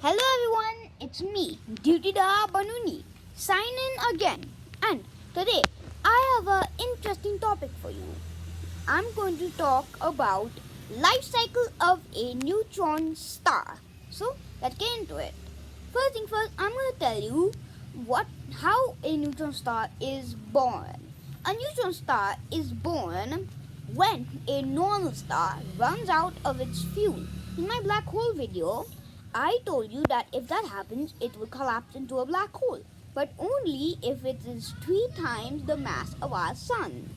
Hello everyone, it's me, Dutida Banuni, signing again. And today I have an interesting topic for you. I'm going to talk about life cycle of a neutron star. So let's get into it. First thing first, I'm going to tell you how a neutron star is born. A neutron star is born when a normal star runs out of its fuel. In my black hole video, I told you that if that happens, it will collapse into a black hole, but only if it is 3 times the mass of our sun.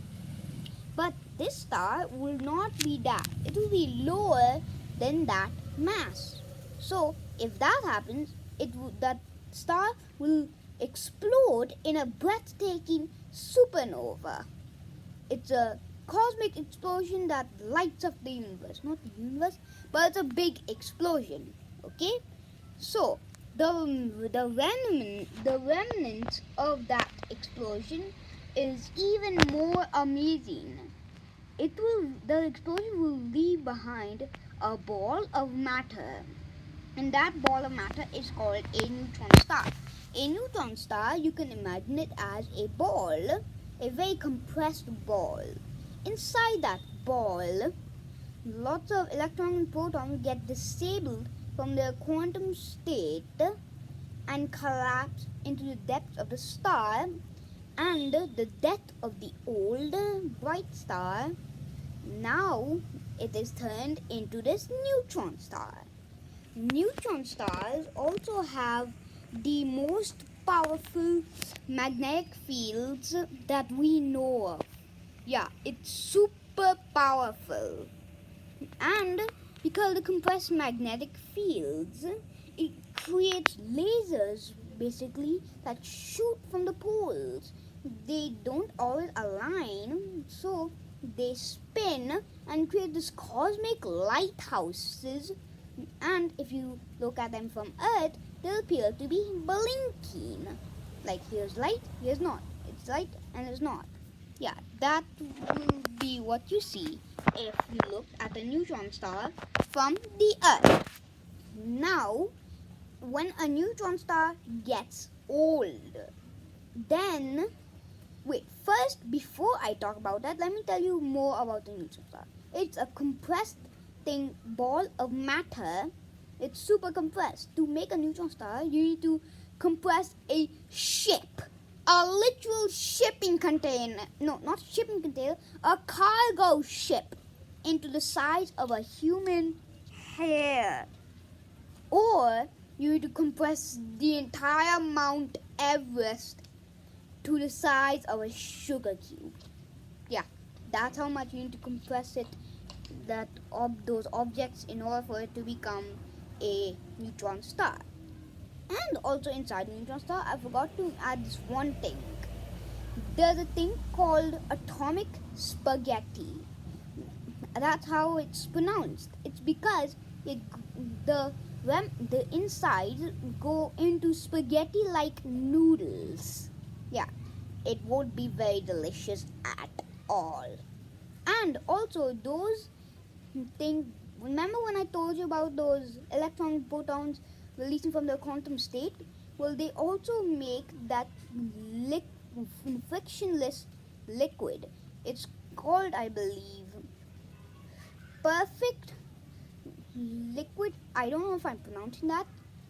But this star will not be that. It will be lower than that mass. So if that happens, that star will explode in a breathtaking supernova. It's a cosmic explosion that lights up the universe. Not the universe, but it's a big explosion. Okay? So the remnants of that explosion is even more amazing. The explosion will leave behind a ball of matter, and that ball of matter is called a neutron star. A neutron star, you can imagine it as a ball, a very compressed ball. Inside that ball, lots of electrons and protons get disabled from their quantum state and collapse into the depths of the star, and the death of the old bright star, now it is turned into this neutron star. Neutron stars also have the most powerful magnetic fields that we know of. Yeah, it's super powerful. And because of the compressed magnetic fields, it creates lasers basically that shoot from the poles. They don't always align, so they spin and create this cosmic lighthouses. And if you look at them from Earth, they appear to be blinking. Like here's light, here's not. It's light and it's not. Yeah, that will be what you see if you look at a neutron star from the Earth. Now, when a neutron star gets old, then first, before I talk about that, let me tell you more about the neutron star. It's a compressed ball of matter. It's super compressed. To make a neutron star, you need to compress a ship. A literal shipping container. No, not shipping container. A cargo ship into the size of a human hair. Or you need to compress the entire Mount Everest to the size of a sugar cube. Yeah, that's how much you need to compress it, those objects, in order for it to become a neutron star. And also inside the neutron star, I forgot to add this one thing. There's a thing called atomic spaghetti. That's how it's pronounced. It's because the insides go into spaghetti-like noodles. Yeah, it won't be very delicious at all. And also those things. Remember when I told you about those electrons and protons releasing from the quantum state? Well, they also make that frictionless liquid. It's called, I believe, perfect liquid. I don't know if I'm pronouncing that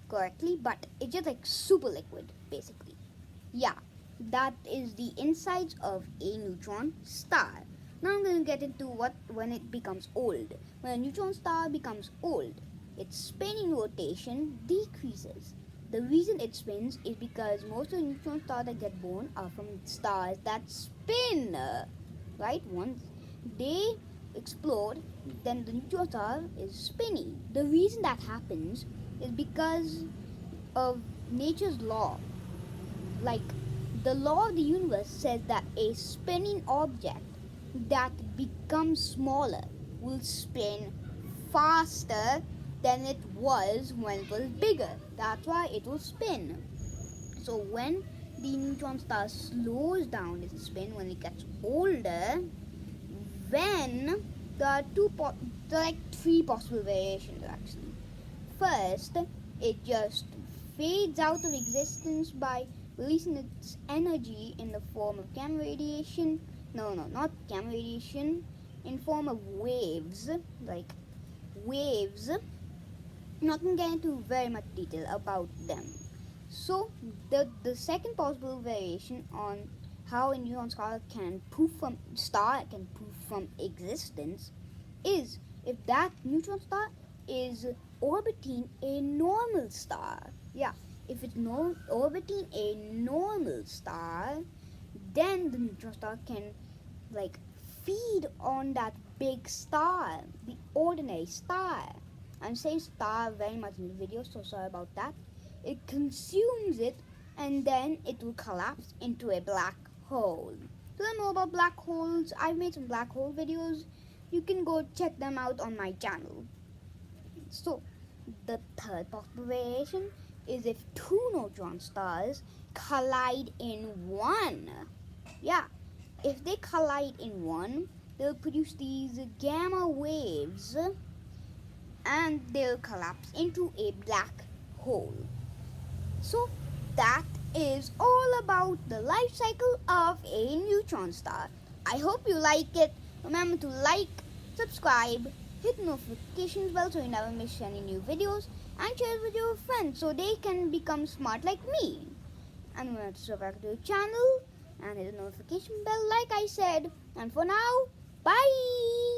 correctly, but it's just like super liquid, basically. Yeah, that is the insides of a neutron star. Now I'm going to get into when it becomes old. When a neutron star becomes old, its spinning rotation decreases. The reason it spins is because most of the neutron stars that get born are from stars that spin. Right? Once they explode, then the neutron star is spinning. The reason that happens is because of nature's law. Like, the law of the universe says that a spinning object that becomes smaller will spin faster than it was when it was bigger. That's why it will spin. So when the neutron star slows down its spin when it gets older, then there are 3 possible variations actually. First, it just fades out of existence by releasing its energy in the form of gamma radiation. No, not gamma radiation, in form of waves, like waves. I'm not going to get into very much detail about them. So the second possible variation on how a neutron star can poof from existence is if that neutron star is orbiting a normal star. Yeah, if it's orbiting a normal star, then the neutron star can like feed on that big star, the ordinary star. I'm saying star very much in the video, so sorry about that. It consumes it and then it will collapse into a black hole. To learn more about black holes, I've made some black hole videos. You can go check them out on my channel. So, the third possible variation is if two neutron stars collide in one. Yeah, if they collide in one, they'll produce these gamma waves and they'll collapse into a black hole. So that is all about the life cycle of a neutron star. I hope you like it. Remember to like, subscribe, hit the notifications bell so you never miss any new videos, and share it with your friends so they can become smart like me. And remember to subscribe to the channel and hit the notification bell like I said. And for now, bye!